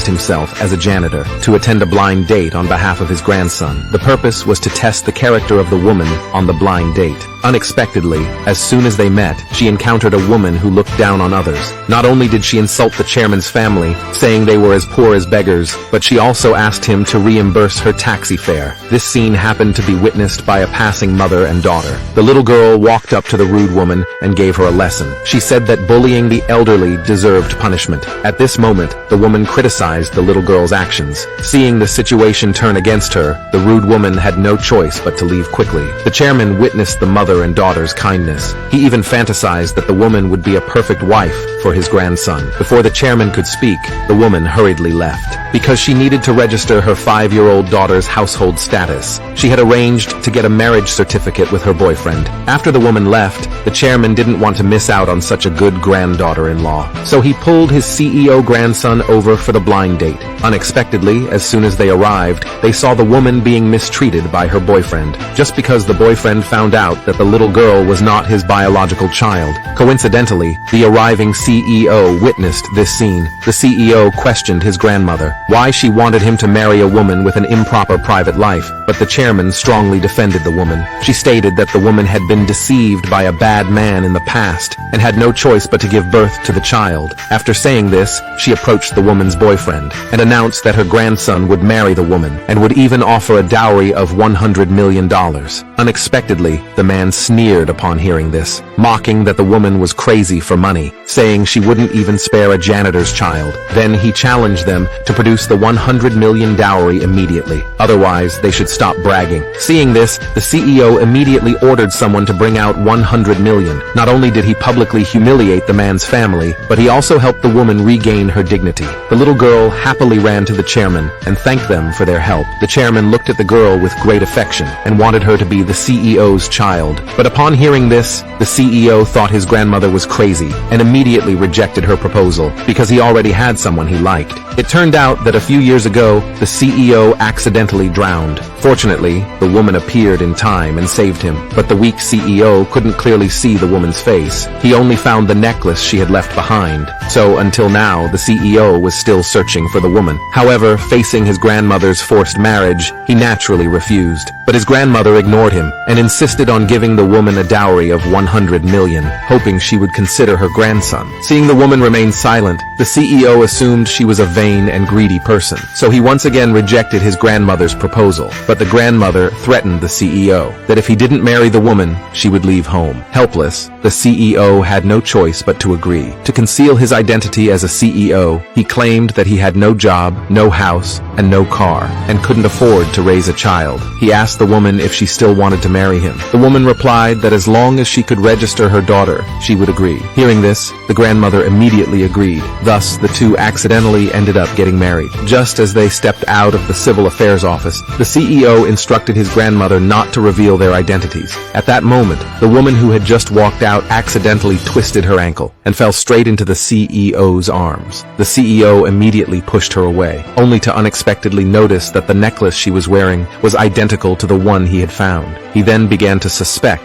himself as a janitor to attend a blind date on behalf of his grandson. The purpose was to test the character of the woman on the blind date. Unexpectedly, as soon as they met, she encountered a woman who looked down on others. Not only did she insult the chairman's family, saying they were as poor as beggars, but she also asked him to reimburse her taxi fare. This scene happened to be witnessed by a passing mother and daughter. The little girl walked up to the rude woman and gave her a lesson. She said that bullying the elderly deserved punishment. At this moment, the woman criticized the little girl's actions. Seeing the situation turn against her, the rude woman had no choice but to leave quickly. The chairman witnessed the mother and daughter's kindness. He even fantasized that the woman would be a perfect wife for his grandson. Before the chairman could speak, the woman hurriedly left. Because she needed to register her 5-year-old daughter's household status, she had arranged to get a marriage certificate with her boyfriend. After the woman left, the chairman didn't want to miss out on such a good granddaughter-in-law. So he pulled his CEO grandson over for the blind date. Unexpectedly, as soon as they arrived, they saw the woman being mistreated by her boyfriend, just because the boyfriend found out that the little girl was not his biological child. Coincidentally, the arriving CEO witnessed this scene. The CEO questioned his grandmother why she wanted him to marry a woman with an improper private life, but the chairman strongly defended the woman. She stated that the woman had been deceived by a bad man in the past and had no choice but to give birth to the child. After saying this, she approached the woman's boyfriend and announced that her grandson would marry the woman and would even offer a dowry of $100 million. Unexpectedly, the man sneered upon hearing this, mocking that the woman was crazy for money, saying she wouldn't even spare a janitor's child. Then he challenged them to produce the $100 million dowry immediately. Otherwise, they should stop bragging. Seeing this, the CEO immediately ordered someone to bring out $100 million. Not only did he publicly humiliate the man's family, but he also helped the woman regain her dignity. The little girl happily ran to the chairman and thanked them for their help. The chairman looked at the girl with great affection and wanted her to be the CEO's child. But upon hearing this, the CEO thought his grandmother was crazy and immediately rejected her proposal because he already had someone he liked. It turned out that a few years ago, the CEO accidentally drowned. Fortunately, the woman appeared in time and saved him, but the weak CEO couldn't clearly see the woman's face. He only found the necklace she had left behind. So until now, the CEO was still searching for the woman. However, facing his grandmother's forced marriage, he naturally refused. But his grandmother ignored him and insisted on giving the woman a dowry of $100 million, hoping she would consider her grandson. Seeing the woman remain silent, the CEO assumed she was a vain and greedy person. So he once again rejected his grandmother's proposal. But the grandmother threatened the CEO that if he didn't marry the woman, she would leave home. Helpless, the CEO had no choice but to agree. To conceal his identity as a CEO, he claimed that he had no job, no house, and no car, and couldn't afford to raise a child. He asked the woman if she still wanted to marry him. The woman replied that as long as she could register her daughter, she would agree. Hearing this, the grandmother immediately agreed. Thus, the two accidentally ended up getting married. Just as they stepped out of the civil affairs office, the CEO instructed his grandmother not to reveal their identities. At that moment, the woman who had just walked out accidentally twisted her ankle and fell straight into the CEO's arms. The CEO immediately pushed her away, only to unexpectedly notice that the necklace she was wearing was identical to the one he had found. He then began to suspect